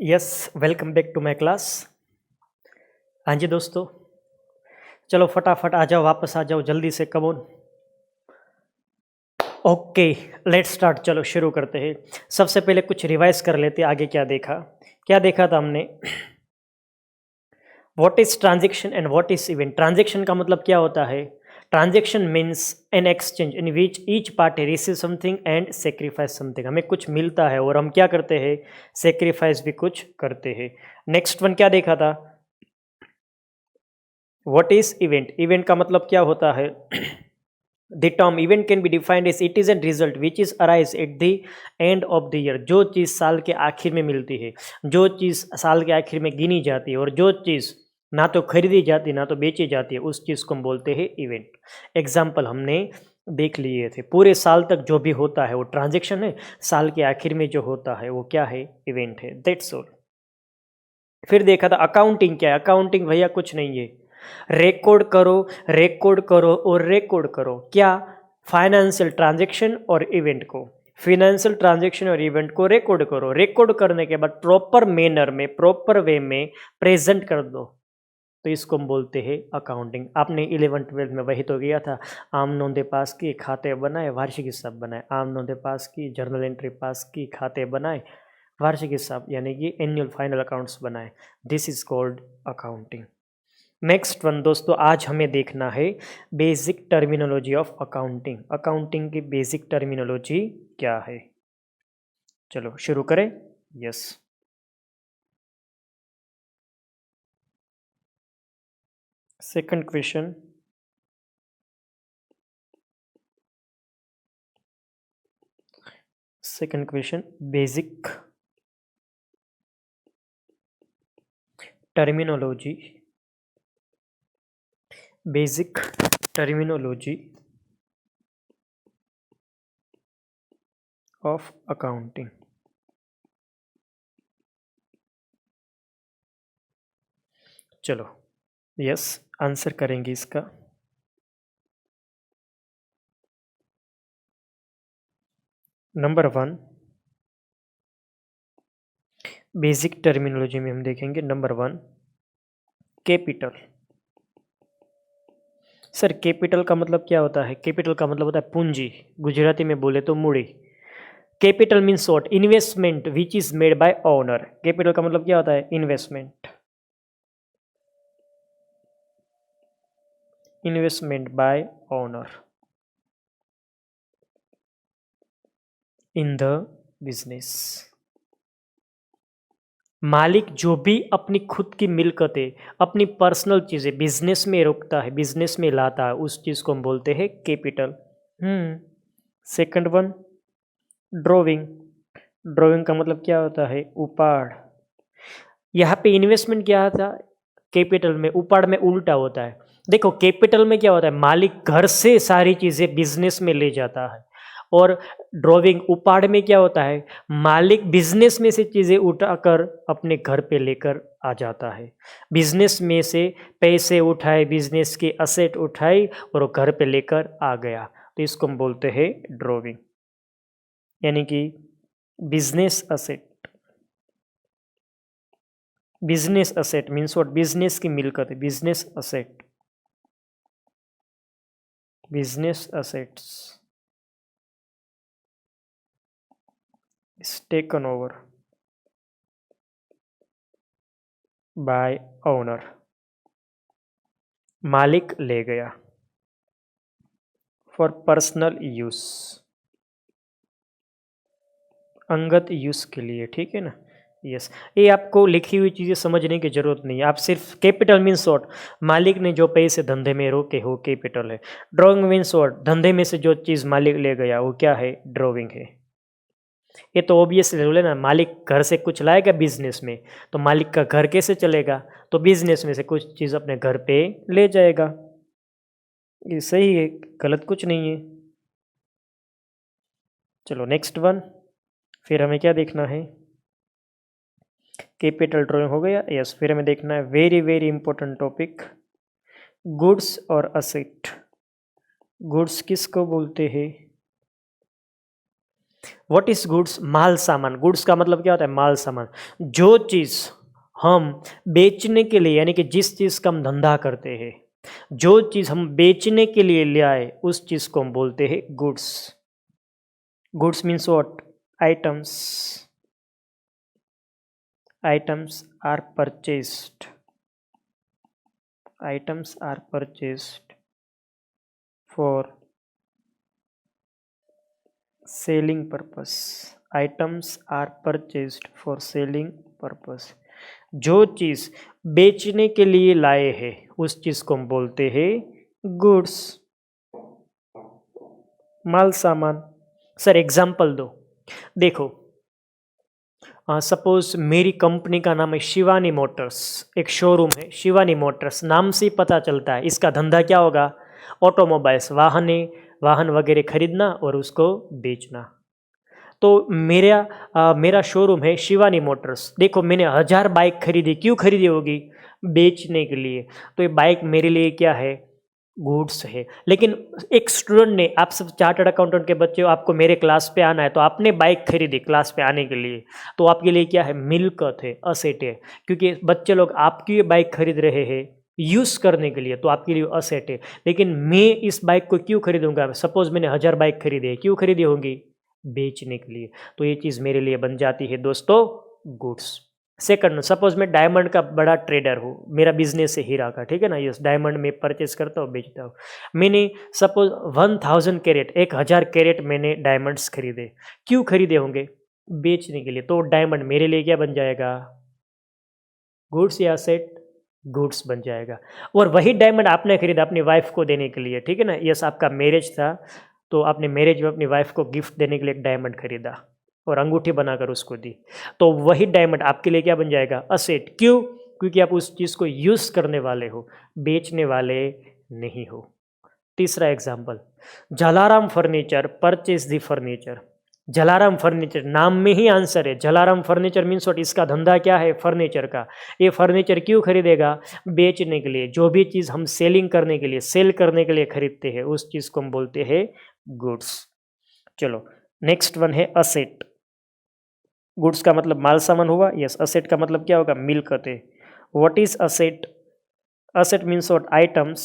Yes, welcome back to my class. हाँ जी दोस्तों, चलो फटाफट आ जाओ, वापस आ जाओ जल्दी से, come on. Okay, let's start. चलो शुरू करते हैं। सबसे पहले कुछ रिवाइज कर लेते हैं, आगे क्या देखा था हमने। What is transaction and what is event. Transaction का मतलब क्या होता है? Transaction means an exchange in which each party receive something and sacrifice something. हमें कुछ मिलता है और हम क्या करते हैं? सेक्रीफाइस भी कुछ करते हैं। नेक्स्ट वन क्या देखा था? What is event. इवेंट का मतलब क्या होता है? The term event can be defined as it is an result which is arise at the end of the year. जो चीज़ साल के आखिर में मिलती है, जो चीज़ साल के आखिर में गिनी जाती है, और जो चीज़ ना तो खरीदी जाती ना तो बेची जाती है, उस चीज़ को हम बोलते हैं इवेंट। एग्जाम्पल हमने देख लिए थे। पूरे साल तक जो भी होता है वो ट्रांजेक्शन है, साल के आखिर में जो होता है वो क्या है? इवेंट है। That's all. फिर देखा था अकाउंटिंग क्या है। अकाउंटिंग भैया कुछ नहीं है, रिकॉर्ड करो, रिकॉर्ड करो और रिकॉर्ड करो। क्या? फाइनेंशियल ट्रांजैक्शन और इवेंट को, फिनेंशियल ट्रांजैक्शन और इवेंट को रिकॉर्ड करो। रिकॉर्ड करने के बाद प्रॉपर मैनर में, प्रॉपर वे में प्रेजेंट कर दो, तो इसको हम बोलते हैं अकाउंटिंग। आपने 11th-12th में वही तो किया था। आम नोंदे पास की, खाते बनाए, वार्षिक हिसाब बनाए। आम नोंदे पास की, जर्नल एंट्री पास की, खाते बनाए, वार्षिक हिसाब यानी कि एनुअल फाइनल अकाउंट्स बनाए। This is called accounting. Next one दोस्तों, आज हमें देखना है basic terminology of accounting. Accounting की बेसिक टर्मिनोलॉजी क्या है? चलो शुरू करें। Yes. Second question, basic terminology, basic terminology of accounting. चलो यस, आंसर करेंगे इसका। नंबर 1, बेसिक टर्मिनोलॉजी में हम देखेंगे नंबर 1, कैपिटल। सर कैपिटल का मतलब क्या होता है? कैपिटल का मतलब होता है पूंजी, गुजराती में बोले तो मूड़ी। Capital means what? Investment which is made by owner. Capital का मतलब क्या होता है? Investment, investment by owner in the business. मालिक जो भी अपनी खुद की मिलकतें, अपनी पर्सनल चीजें बिजनेस में रोकता है, बिजनेस में लाता है, उस चीज को हम बोलते हैं capital. Second one, drawing. Drawing का मतलब क्या होता है? उपाड़। यहाँ पे इन्वेस्टमेंट क्या था? कैपिटल में। उपाड़ में उल्टा होता है। देखो कैपिटल में क्या होता है? मालिक घर से सारी चीजें बिजनेस में ले जाता है, और ड्रॉविंग उपाड़ में क्या होता है? मालिक बिजनेस में से चीजें उठाकर अपने घर पे लेकर आ जाता है। बिजनेस में से पैसे उठाए, बिजनेस की असेट उठाई और वो घर पे लेकर आ गया, तो इसको हम बोलते हैं ड्रॉविंग, यानी कि business asset. Business asset means what? Business की मिलकत है, business asset, business assets is taken over by owner। मालिक ले गया फॉर पर्सनल यूज, अंगत यूज के लिए, ठीक है ना। यस, ये आपको लिखी हुई चीजें समझने की जरूरत नहीं है। आप सिर्फ कैपिटल मीन्स व्हाट? मालिक ने जो पैसे धंधे में रोके हो कैपिटल है। Drawing means what? धंधे में से जो चीज मालिक ले गया वो क्या है? ड्रॉइंग है। ये तो ऑब्वियस रूल है ना। मालिक घर से कुछ लाएगा बिजनेस में, तो मालिक का घर कैसे चलेगा? तो बिजनेस में से कुछ चीज अपने घर पे ले जाएगा। ये सही है, गलत कुछ नहीं है। चलो नेक्स्ट वन, फिर हमें क्या देखना है? कैपिटल ड्राइंग हो गया। यस, फिर हमें देखना है very very important topic, goods और असेट। गुड्स किसको बोलते हैं? What is goods? माल सामान। गुड्स का मतलब क्या होता है? माल सामान। जो चीज हम बेचने के लिए, यानी कि जिस चीज का हम धंधा करते हैं, जो चीज हम बेचने के लिए ले आए, उस चीज को हम बोलते हैं goods. Goods means what? Items. Items are purchased. Items are purchased for selling purpose. Items are purchased for selling purpose. जो चीज बेचने के लिए लाए हैं, उस चीज को हम बोलते हैं गुड्स, माल सामान। सर एग्जाम्पल दो। देखो, सपोज मेरी कंपनी का नाम है शिवानी मोटर्स, एक शोरूम है शिवानी मोटर्स, नाम से ही पता चलता है इसका धंधा क्या होगा? ऑटोमोबाइल्स, वाहन वगैरह खरीदना और उसको बेचना। तो मेरा शोरूम है शिवानी मोटर्स। देखो, मैंने 1000 बाइक खरीदी। क्यों खरीदी होगी? बेचने के लिए। तो ये बाइक मेरे लिए क्या है? गुड्स है। लेकिन एक स्टूडेंट ने, आप सब चार्टर्ड अकाउंटेंट के बच्चे हो, आपको मेरे क्लास पे आना है, तो आपने बाइक खरीदी क्लास पे आने के लिए, तो आपके लिए क्या है? मिल्कत है, असेट है। क्योंकि बच्चे लोग आपकी ये बाइक खरीद रहे हैं यूज़ करने के लिए, तो आपके लिए असेट है। लेकिन मैं इस बाइक को क्यों खरीदूंगा? सपोज मैंने 1000 बाइक खरीदी है, क्यों खरीदी होंगी? बेचने के लिए। तो ये चीज़ मेरे लिए बन जाती है दोस्तों गुड्स। सेकंड, सपोज मैं डायमंड का बड़ा ट्रेडर हूँ, मेरा बिजनेस है हीरा का, ठीक है ना, यस, डायमंड में परचेस करता हूँ, बेचता हूँ। मैंने सपोज 1000 कैरेट, 1000 कैरेट मैंने डायमंड्स खरीदे। क्यों खरीदे होंगे? बेचने के लिए। तो डायमंड मेरे लिए क्या बन जाएगा? गुड्स या सेट? गुड्स बन जाएगा। और वही डायमंड आपने खरीदा अपनी वाइफ को देने के लिए, ठीक है ना, यस, आपका मैरिज था, तो आपने मैरिज में अपनी वाइफ को गिफ्ट देने के लिए एक डायमंड खरीदा और अंगूठी बनाकर उसको दी। तो वही डायमंड आपके लिए क्या बन जाएगा? असेट। क्यों? क्योंकि आप उस चीज़ को यूज़ करने वाले हो, बेचने वाले नहीं हो। तीसरा एग्जाम्पल, जलाराम फर्नीचर परचेज दी फर्नीचर। जलाराम फर्नीचर, नाम में ही आंसर है। Jalaram furniture means what? इसका धंधा क्या है? फर्नीचर का। ये फर्नीचर क्यों खरीदेगा? बेचने के लिए। जो भी चीज़ हम सेलिंग करने के लिए, सेल करने के लिए खरीदते हैं, उस चीज़ को हम बोलते हैं गुड्स। चलो, नेक्स्ट वन है असेट। गुड्स का मतलब माल सामान हुआ, यस। असेट का मतलब क्या होगा? मिल्कत है। What is asset? Asset means what? Items.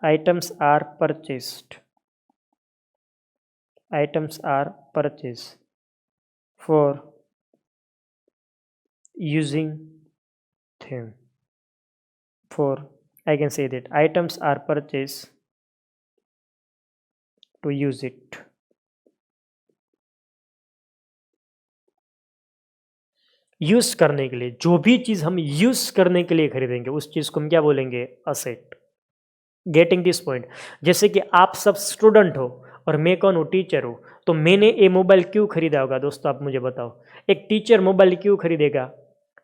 Items are purchased. Items are purchased for using them. For, I can say that items are purchased to use it. Use करने के लिए। जो भी चीज हम यूज करने के लिए खरीदेंगे, उस चीज को हम क्या बोलेंगे? असेट। Getting this point? जैसे कि आप सब स्टूडेंट हो और मैं कौन हूँ? टीचर हूँ। तो मैंने ये मोबाइल क्यों खरीदा होगा दोस्तों? आप मुझे बताओ। एक टीचर मोबाइल क्यों खरीदेगा?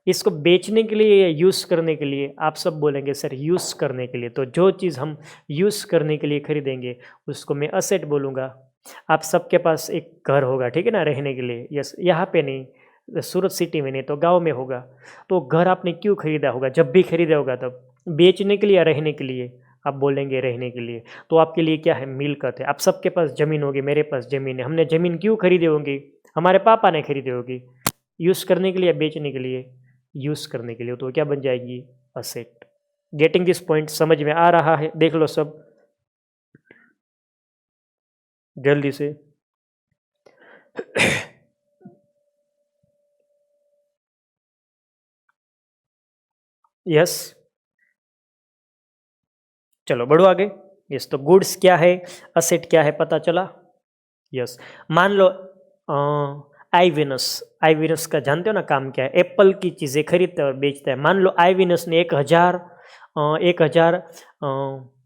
इसको बेचने के लिए या यूज़ करने के लिए? आप सब बोलेंगे सर यूज़ करने के लिए। तो जो चीज़ हम यूज़ करने के लिए खरीदेंगे, उसको मैं असेट बोलूँगा। आप सबके पास एक घर होगा, ठीक है ना, रहने के लिए, यस। यहाँ पे नहीं, सूरत सिटी में नहीं तो गांव में होगा। तो घर आपने क्यों खरीदा होगा? जब भी खरीदा होगा तब बेचने के लिए या रहने के लिए? आप बोलेंगे रहने के लिए। तो आपके लिए क्या है? मिल्कत है। आप सबके पास ज़मीन होगी, मेरे पास ज़मीन है। हमने ज़मीन क्यों खरीदी होगी? हमारे पापा ने खरीदी होगी। यूज़ करने के लिए या बेचने के लिए? यूज़ करने के लिए। तो क्या बन जाएगी? असेट। Getting this point? समझ में आ रहा है? देख लो सब जल्दी से। यस, चलो बढ़ो आगे। यस, तो गुड्स क्या है, असेट क्या है, पता चला। यस, मान लो आईविनस। आईविनस का जानते हो ना काम क्या है? एप्पल की चीज़ें खरीदता है और बेचता है। मान लो आईविनस ने 1000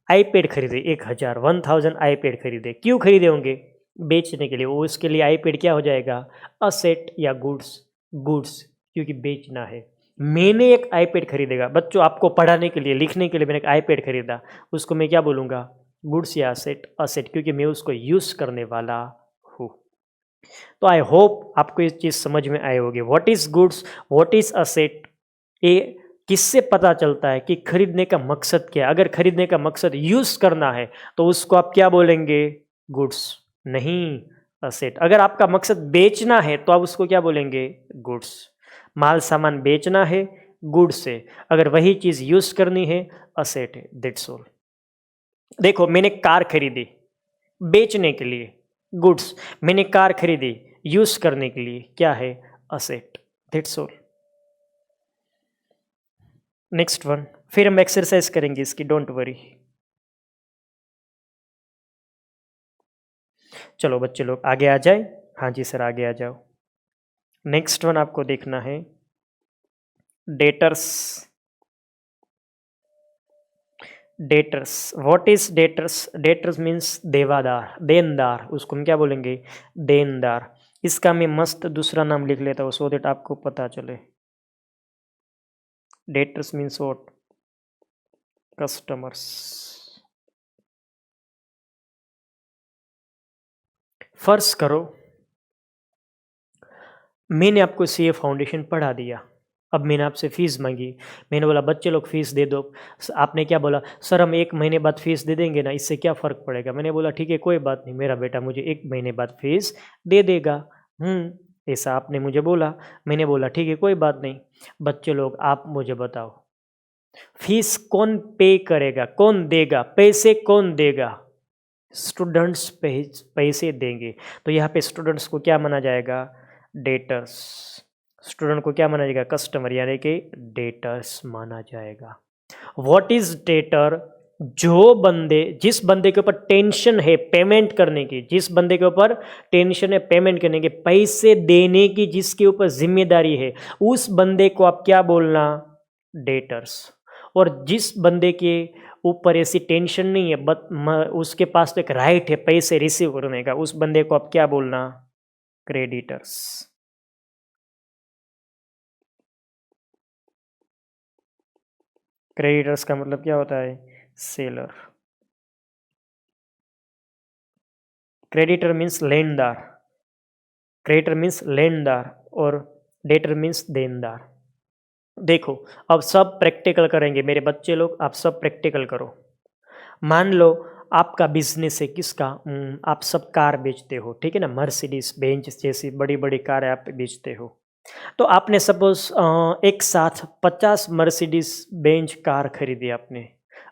आईपैड खरीदे। 1000 आईपैड खरीदे। क्यों खरीदे होंगे? बेचने के लिए। वो उसके लिए आईपैड क्या हो जाएगा? असेट या गुड्स। गुड्स, क्योंकि बेचना है। मैंने एक आईपैड खरीदेगा बच्चों, आपको पढ़ाने के लिए, लिखने के लिए मैंने एक आईपैड खरीदा, उसको मैं क्या बोलूँगा? गुड्स या असेट? असेट, क्योंकि मैं उसको यूज़ करने वाला हूँ। तो आई होप आपको ये चीज़ समझ में आई होगी। What is goods, what is asset, ये किससे पता चलता है कि खरीदने का मकसद क्या है। अगर खरीदने का मकसद यूज करना है तो उसको आप क्या बोलेंगे? गुड्स। नहीं, असेट। अगर आपका मकसद बेचना है तो आप उसको क्या बोलेंगे? गुड्स। माल सामान बेचना है, गुड्स है। अगर वही चीज यूज करनी है, असेट है। That's all. देखो, मैंने कार खरीदी बेचने के लिए, गुड्स। मैंने कार खरीदी यूज करने के लिए, क्या है? Asset. That's all. Next one, फिर हम एक्सरसाइज करेंगे इसकी, डोंट वरी। चलो बच्चे लोग आगे आ जाए। हाँ जी सर, आगे आ जाओ। नेक्स्ट वन आपको देखना है, debtors. Debtors, what is debtors? Debtors means देवादार, देनदार। उसको हम क्या बोलेंगे? देनदार। इसका मैं मस्त दूसरा नाम लिख लेता हूँ सो दैट आपको पता चले। Debtors means what? कस्टमर्स। फर्ज करो मैंने आपको सीए फाउंडेशन पढ़ा दिया, अब मैंने आपसे फीस मांगी। मैंने बोला बच्चे लोग फीस दे दो। आपने क्या बोला? सर हम 1 महीने बाद फीस दे देंगे ना, इससे क्या फ़र्क पड़ेगा? मैंने बोला ठीक है कोई बात नहीं, मेरा बेटा मुझे 1 महीने बाद फीस दे देगा। ऐसा आपने मुझे बोला। मैंने बोला ठीक है कोई बात नहीं। बच्चे लोग आप मुझे बताओ, फीस कौन पे करेगा, कौन देगा, पैसे कौन देगा? स्टूडेंट्स पैसे देंगे। तो यहाँ पे स्टूडेंट्स को क्या माना जाएगा? डेटर्स। स्टूडेंट को क्या माना जाएगा? कस्टमर, यानी कि डेटर्स माना जाएगा। What is debtor? जो बंदे, जिस बंदे के ऊपर टेंशन है पेमेंट करने की, जिस बंदे के ऊपर टेंशन है पेमेंट करने की, पैसे देने की जिसके ऊपर जिम्मेदारी है, उस बंदे को आप क्या बोलना? डेटर्स। और जिस बंदे के ऊपर ऐसी टेंशन नहीं है बट उसके पास तो एक राइट है पैसे रिसीव करने का, उस बंदे को आप क्या बोलना? क्रेडिटर्स। क्रेडिटर्स का मतलब क्या होता है? सेलर। क्रेडिटर मीन्स लेनदार, क्रेडिटर मीन्स लेनदार, और डेटर मीन्स देनदार। देखो, अब सब प्रैक्टिकल करेंगे मेरे बच्चे लोग, आप सब प्रैक्टिकल करो। मान लो आपका बिजनेस है किसका? आप सब कार बेचते हो, ठीक है ना? मर्सिडीज बेंज जैसी बड़ी बड़ी कार आप बेचते हो। तो आपने सपोज एक साथ 50 मर्सिडीज बेंज कार खरीदी आपने।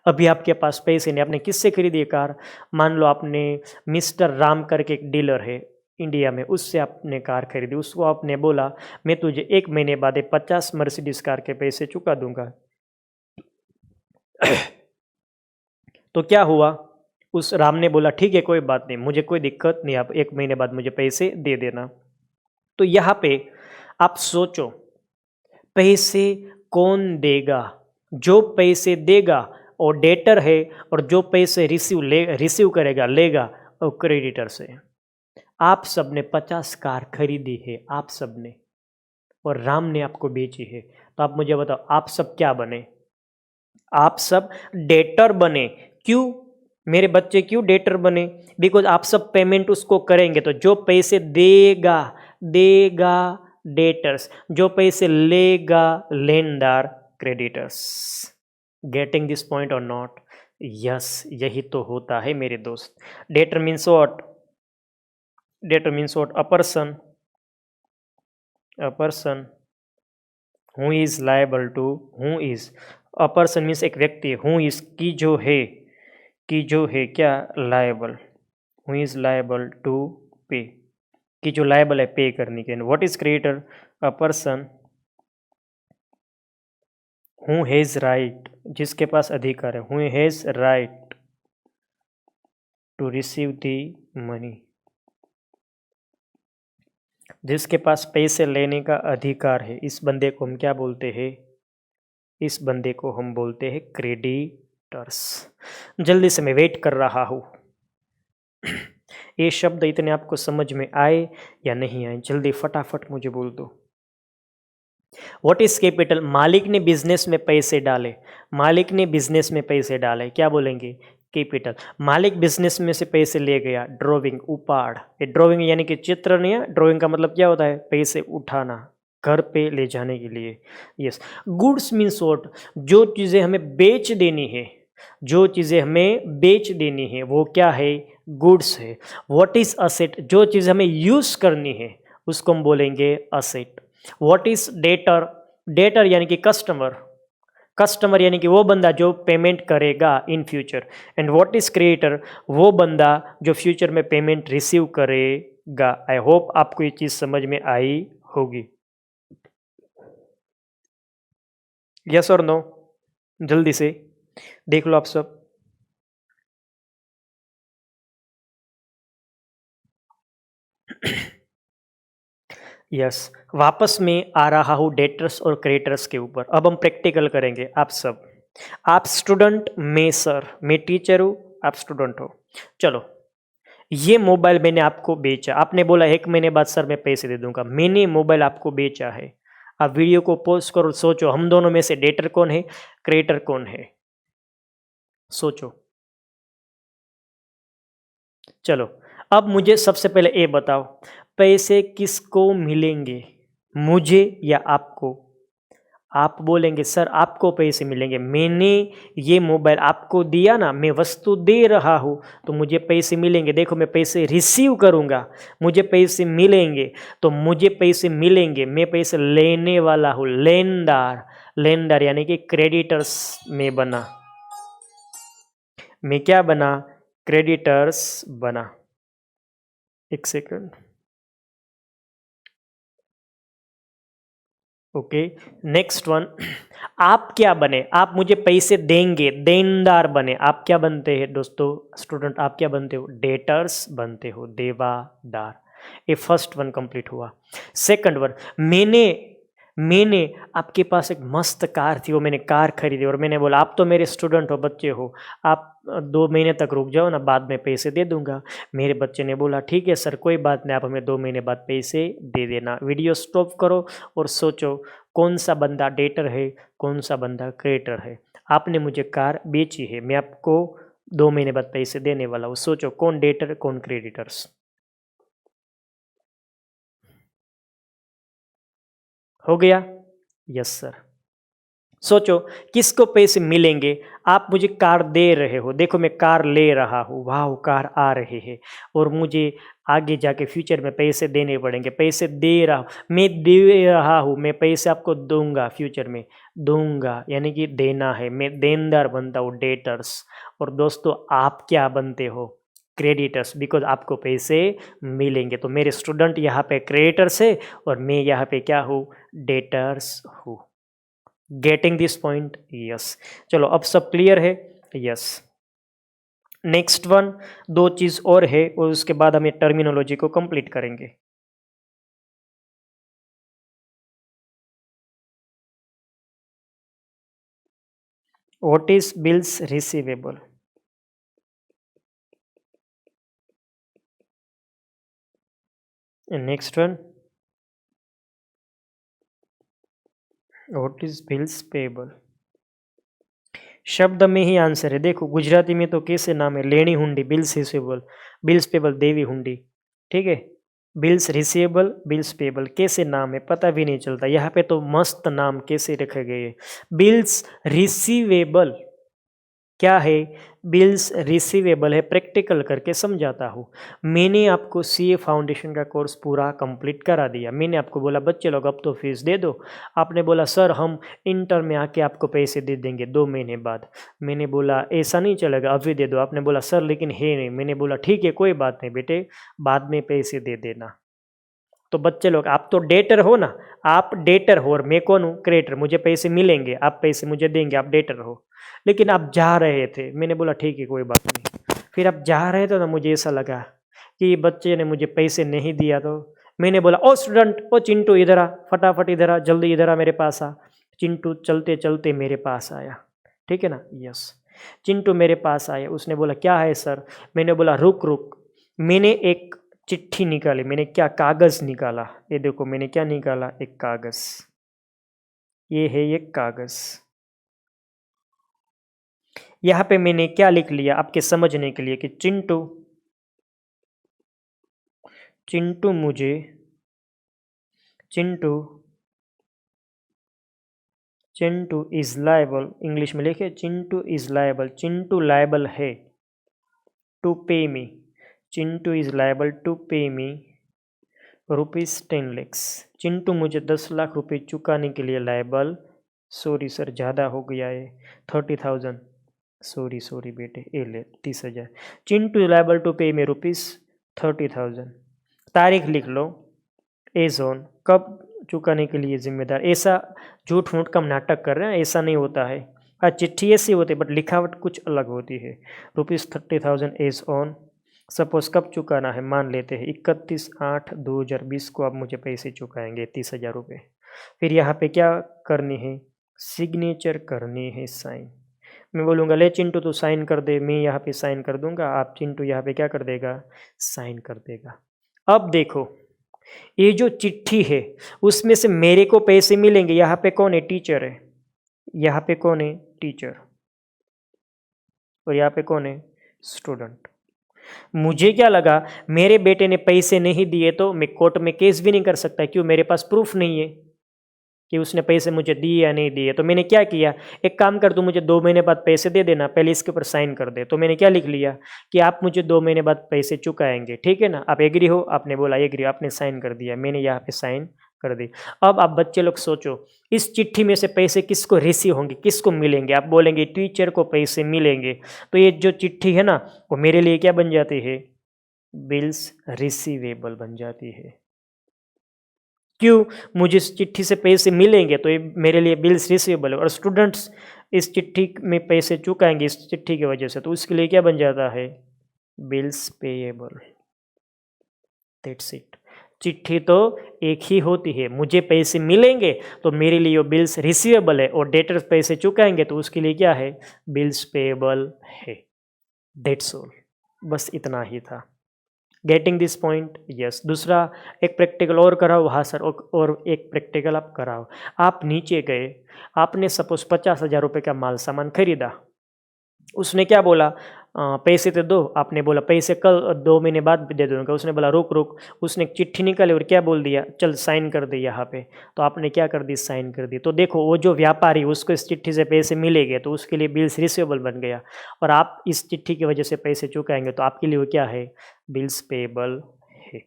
अभी आपके पास पैसे नहीं, आपने किससे खरीदी है कार? मान लो आपने मिस्टर राम करके एक डीलर है इंडिया में, उससे आपने कार खरीदी। उसको आपने बोला मैं तुझे 1 महीने बाद 50 मर्सिडीज कार के पैसे चुका दूंगा। तो क्या हुआ? उस राम ने बोला ठीक है कोई बात नहीं, मुझे कोई दिक्कत नहीं, आप 1 महीने बाद मुझे पैसे दे देना। तो यहाँ पे आप सोचो, पैसे कौन देगा? जो पैसे देगा और डेटर है, और जो पैसे रिसीव करेगा, लेगा, और क्रेडिटर से। आप सबने 50 कार खरीदी है, आप सबने, और राम ने आपको बेची है। तो आप मुझे बताओ आप सब क्या बने? आप सब डेटर बने। क्यों मेरे बच्चे, क्यों डेटर बने? बिकॉज आप सब पेमेंट उसको करेंगे, तो जो पैसे देगा देगा डेटर्स, जो पैसे लेगा लेनदार, क्रेडिटर्स। गेटिंग दिस पॉइंट और नॉट? यस, यही तो होता है मेरे दोस्त। Debtor means what? Debtor means what? A person who is liable to, who is, a person means एक व्यक्ति, हु इज की जो है, की जो है क्या? Liable. Who is liable to pay, की जो लायबल है पे करने के। What is creditor? A person who has right, जिसके पास अधिकार है, who has right to receive the money, जिसके पास पैसे लेने का अधिकार है। इस बंदे को हम क्या बोलते हैं? इस बंदे को हम बोलते हैं क्रेडिटर्स। जल्दी से मैं वेट कर रहा हूँ। ये शब्द इतने आपको समझ में आए या नहीं आए? जल्दी फटाफट मुझे बोल दो। What is capital? मालिक ने बिजनेस में पैसे डाले, मालिक ने बिजनेस में पैसे डाले, क्या बोलेंगे? कैपिटल। मालिक बिजनेस में से पैसे ले गया, ड्रॉविंग, उपाड़। ये ड्रॉविंग यानी कि चित्र नहीं है, ड्रॉविंग का मतलब क्या होता है? पैसे उठाना, घर पे ले जाने के लिए। यस। Goods means what? जो चीज़ें हमें बेच देनी है, जो चीज़ें हमें बेच देनी है वो क्या है? गुड्स है। व्हाट इज असेट, जो चीज़ हमें यूज करनी है उसको हम बोलेंगे asset. What is debtor, debtor यानी कि कस्टमर, कस्टमर यानी कि वो बंदा जो पेमेंट करेगा in future. And what is creator, वो बंदा जो फ्यूचर में पेमेंट रिसीव करेगा। आई होप आपको ये चीज़ समझ में आई होगी। यस और नो, जल्दी से देख लो आप सब। यस, वापस में आ रहा हूँ डेटर्स और क्रेडिटर्स के ऊपर। अब हम प्रैक्टिकल करेंगे आप सब। आप स्टूडेंट, मैं सर, मैं टीचर हूँ, आप स्टूडेंट हो। चलो, ये मोबाइल मैंने आपको बेचा, आपने बोला 1 महीने बाद सर मैं पैसे दे दूंगा। मैंने मोबाइल आपको बेचा है। आप वीडियो को पॉज करो, सोचो हम दोनों में से डेटर कौन है, क्रेडिटर कौन है, सोचो। चलो, अब मुझे सबसे पहले ये बताओ, पैसे किसको मिलेंगे, मुझे या आपको? आप बोलेंगे सर आपको पैसे मिलेंगे, मैंने ये मोबाइल आपको दिया ना, मैं वस्तु दे रहा हूँ तो मुझे पैसे मिलेंगे। देखो मैं पैसे रिसीव करूँगा, मुझे पैसे मिलेंगे। तो मुझे पैसे मिलेंगे, मैं पैसे लेने वाला हूँ, लेनदार। लेनदार यानी कि क्रेडिटर्स में बना, मैं क्या बना, क्रेडिटर्स बना। एक सेकंड, ओके। नेक्स्ट वन, आप क्या बने, आप मुझे पैसे देंगे, देनदार बने। आप क्या बनते हैं दोस्तों, स्टूडेंट आप क्या बनते हो, डेटर्स बनते हो, देवादार। ये फर्स्ट वन कंप्लीट हुआ। सेकंड वन, मैंने मैंने आपके पास एक मस्त कार थी, वो मैंने कार खरीदी और मैंने बोला आप तो मेरे स्टूडेंट हो, बच्चे हो, आप 2 महीने तक रुक जाओ ना, बाद में पैसे दे दूंगा। मेरे बच्चे ने बोला ठीक है सर कोई बात नहीं, आप हमें 2 महीने बाद पैसे दे देना। वीडियो स्टॉप करो और सोचो कौन सा बंदा डेटर है, कौन सा बंदा क्रेडिटर है। आपने मुझे कार बेची है, मैं आपको 2 महीने बाद पैसे देने वाला हूँ। सोचो कौन डेटर कौन क्रेडिटर्स। हो गया? Yes sir. सोचो किसको पैसे मिलेंगे। आप मुझे कार दे रहे हो, देखो मैं कार ले रहा हूँ, वाह कार आ रहे हैं, और मुझे आगे जाके फ्यूचर में पैसे देने पड़ेंगे। पैसे दे रहा हूँ, मैं दे रहा हूँ, मैं पैसे आपको दूंगा, फ्यूचर में दूंगा यानी कि देना है, मैं देनदार बनता हूँ, डेटर्स। और दोस्तों आप क्या बनते हो, क्रेडिटर्स, बिकॉज आपको पैसे मिलेंगे। तो मेरे स्टूडेंट यहाँ पे क्रेडिटर्स है और मैं यहाँ पे क्या हूँ, डेटर्स हूँ। Getting this point? यस। चलो अब सब क्लियर है? यस। नेक्स्ट वन, दो चीज और है और उसके बाद हम ये टर्मिनोलॉजी को कंप्लीट करेंगे। What is bills receivable? Next one, what is bills payable? शब्द में ही आंसर है। देखो गुजराती में तो कैसे नाम है, लेनी हुंडी, बिल्स रिसीवेबल, बिल्स पेबल देवी हुंडी, ठीक है। बिल्स रिसीवेबल, बिल्स पेबल कैसे नाम है पता भी नहीं चलता। यहाँ पे तो मस्त नाम कैसे रखे गए हैं। बिल्स रिसीवेबल क्या है, बिल्स रिसीवेबल है, प्रैक्टिकल करके समझाता हूँ। मैंने आपको सीए फाउंडेशन का कोर्स पूरा कंप्लीट करा दिया। मैंने आपको बोला बच्चे लोग अब तो फीस दे दो। आपने बोला सर हम इंटर में आके आपको पैसे दे देंगे 2 महीने बाद। मैंने बोला ऐसा नहीं चलेगा, अभी दे दो। आपने बोला सर लेकिन है नहीं। मैंने बोला ठीक है कोई बात नहीं बेटे, बाद में पैसे दे देना। तो बच्चे लोग आप तो डेटर हो ना, आप डेटर हो और मैं कौन हूँ, क्रेडिटर। मुझे पैसे मिलेंगे, आप पैसे मुझे देंगे, आप डेटर हो। लेकिन आप जा रहे थे, मैंने बोला ठीक है कोई बात नहीं। फिर आप जा रहे थे ना, मुझे ऐसा लगा कि बच्चे ने मुझे पैसे नहीं दिया। तो मैंने बोला ओ स्टूडेंट, ओ चिंटू इधर आ, फटाफट इधर आ, जल्दी इधर आ, मेरे पास आ। चिंटू चलते चलते मेरे पास आया, ठीक है ना। यस, चिंटू मेरे पास आया। उसने बोला क्या है सर? मैंने बोला रुक रुक, मैंने एक चिट्ठी निकाली। मैंने क्या, कागज निकाला। ये देखो मैंने क्या निकाला, एक कागज। ये है एक कागज। यहाँ पे मैंने क्या लिख लिया आपके समझने के लिए कि चिंटू, चिंटू मुझे, Chintu, Chintu is liable, English में लिखे Chintu is liable, Chintu liable है टू पे मी, चिंटू इज लायबल टू पे मी ₹10 lakhs। चिंटू मुझे 10 लाख रुपए चुकाने के लिए लायबल, सॉरी सर ज़्यादा हो गया है, 30,000, सॉरी बेटे, ये ले 30,000। चिंटू इज लायबल टू पे मी ₹30,000। तारीख लिख लो, एज ऑन, कब चुकाने के लिए जिम्मेदार। ऐसा झूठ मूठ का हम नाटक कर रहे हैं, ऐसा नहीं होता है। हाँ, चिट्ठी ऐसी होती है बट लिखावट कुछ अलग होती है। ₹30,000 एज ऑन। सपोज कब चुकाना है, मान लेते हैं 31/8/2020 को आप मुझे पैसे चुकाएंगे 30,000 रुपये। फिर यहाँ पे क्या करनी है, सिग्नेचर करनी है, साइन। मैं बोलूँगा ले चिंटू तू साइन कर दे, मैं यहाँ पे साइन कर दूंगा, आप चिंटू यहाँ पे क्या कर देगा, साइन कर देगा। अब देखो ये जो चिट्ठी है उसमें से मेरे को पैसे मिलेंगे। यहाँ पे कौन है, टीचर है, यहाँ पे कौन है, टीचर, और यहाँ पे कौन है, स्टूडेंट। मुझे क्या लगा मेरे बेटे ने पैसे नहीं दिए तो मैं कोर्ट में केस भी नहीं कर सकता, क्यों, मेरे पास प्रूफ नहीं है कि उसने पैसे मुझे दिए या नहीं दिए। तो मैंने क्या किया, एक काम कर, तू मुझे 2 महीने बाद पैसे दे देना, पहले इसके ऊपर साइन कर दे। तो मैंने क्या लिख लिया कि आप मुझे 2 महीने बाद पैसे चुकाएंगे, ठीक है ना, आप एग्री हो, आपने बोला एग्री, आपने साइन कर दिया, मैंने यहाँ पे साइन कर दी। अब आप बच्चे लोग सोचो, इस चिट्ठी में से पैसे किसको रिसीव होंगे, किसको मिलेंगे। आप बोलेंगे टीचर को पैसे मिलेंगे, तो ये जो चिट्ठी है ना वो मेरे लिए क्या बन जाती है, बिल्स रिसीवेबल बन जाती है। क्यों, मुझे इस चिट्ठी से पैसे मिलेंगे तो ये मेरे लिए बिल्स रिसीवेबल है, और स्टूडेंट्स इस चिट्ठी में पैसे चुकाएंगे इस चिट्ठी की वजह से, तो उसके लिए क्या बन जाता है, बिल्स पेएबल। That's it. चिट्ठी तो एक ही होती है, मुझे पैसे मिलेंगे तो मेरे लिए वो बिल्स रिसीवेबल है, और डेटर्स पैसे चुकाएंगे तो उसके लिए क्या है, बिल्स पेएबल है। दैट्स ऑल, बस इतना ही था। Getting this point, yes. दूसरा एक प्रैक्टिकल और कराओ, हाँ सर, और एक प्रैक्टिकल आप कराओ। आप नीचे गए, आपने सपोज 50,000 रुपये का माल सामान खरीदा, उसने क्या बोला, पैसे तो दो, आपने बोला पैसे कल 2 महीने बाद दे दूंगा, उसने बोला रुक रुक, उसने एक चिट्ठी निकाली और क्या बोल दिया, चल साइन कर दे यहाँ पे। तो आपने क्या कर दी, साइन कर दी। तो देखो वो जो व्यापारी उसको इस चिट्ठी से पैसे मिलेंगे तो उसके लिए बिल्स रिसीवेबल बन गया, और आप इस चिट्ठी की वजह से पैसे चुकाएंगे तो आपके लिए वो क्या है, बिल्स पेएबल है।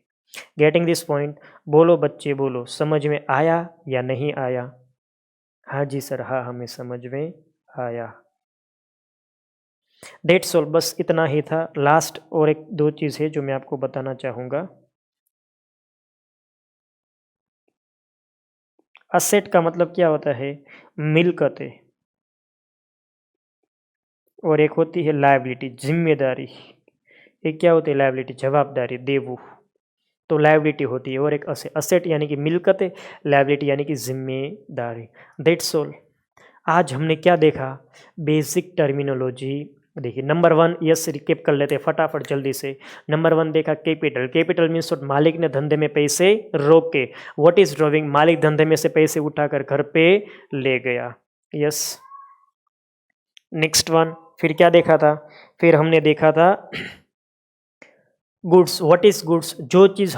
गेटिंग दिस पॉइंट, बोलो बच्चे बोलो, समझ में आया या नहीं आया। हाँ जी सर, हाँ हमें समझ में आया। दैट्स ऑल, बस इतना ही था। लास्ट और एक दो चीज़ है जो मैं आपको बताना चाहूँगा। असेट का मतलब क्या होता है, मिल्कतें, और एक होती है लायबिलिटी, जिम्मेदारी। एक क्या होती है, लायबिलिटी, जवाबदारी, देवू। तो लायबिलिटी होती है, और एक असेट, असेट यानी कि मिल्कतें, लायबिलिटी यानी कि जिम्मेदारी। That's all. आज हमने क्या देखा, बेसिक टर्मिनोलॉजी। देखिए नंबर 1, यस रिकेप कर लेते हैं फटाफट जल्दी से। नंबर 1 देखा कैपिटल। कैपिटल मीन्स मालिक ने धंधे में पैसे रोके। व्हाट इज ड्रॉविंग, मालिक धंधे में से पैसे उठाकर घर पे ले गया, यस। नेक्स्ट वन, फिर क्या देखा था, फिर हमने देखा था गुड्स। व्हाट इज गुड्स, जो चीज़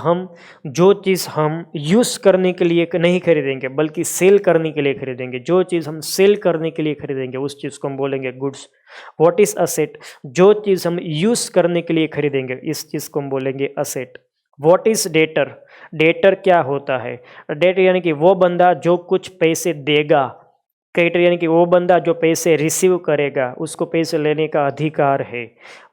हम यूज़ करने के लिए नहीं खरीदेंगे बल्कि सेल करने के लिए खरीदेंगे। जो चीज़ हम सेल करने के लिए खरीदेंगे उस चीज़ को हम बोलेंगे गुड्स। व्हाट इज असेट, जो चीज़ हम यूज़ करने के लिए खरीदेंगे इस चीज़ को हम बोलेंगे asset. What is debtor, debtor क्या होता है, डेटर यानी कि वो बंदा जो कुछ पैसे देगा। क्रेडिटर यानी कि वो बंदा जो पैसे रिसीव करेगा, उसको पैसे लेने का अधिकार है।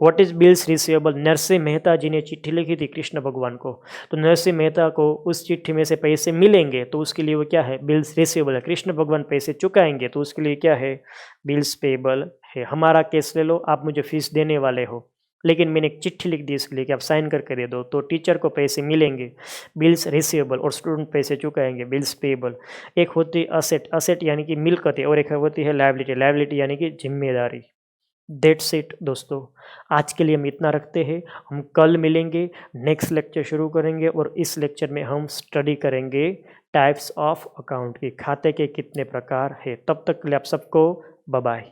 What is bills receivable, Narsinh Mehta ji ने चिट्ठी लिखी थी कृष्ण भगवान को, तो नरसिंह मेहता को उस चिट्ठी में से पैसे मिलेंगे तो उसके लिए वो क्या है, बिल्स रिसीवेबल है। कृष्ण भगवान पैसे चुकाएंगे तो उसके लिए क्या है, बिल्स पेएबल है। हमारा केस ले लो, आप मुझे फीस देने वाले हो लेकिन मैंने एक चिट्ठी लिख दी इसके लिए कि आप साइन करके दे दो, तो टीचर को पैसे मिलेंगे, बिल्स रिसीवेबल, और स्टूडेंट पैसे चुकाएंगे, बिल्स पेएबल। एक होती है असेट, असेट यानी कि मिल्कत है, और एक होती है लायबिलिटी, लायबिलिटी यानी कि जिम्मेदारी। दैट्स इट दोस्तों, आज के लिए हम इतना रखते हैं। हम कल मिलेंगे, नेक्स्ट लेक्चर शुरू करेंगे, और इस लेक्चर में हम स्टडी करेंगे टाइप्स ऑफ अकाउंट की, खाते के कितने प्रकार है। तब तक के लिए आप सबको बाय बाय।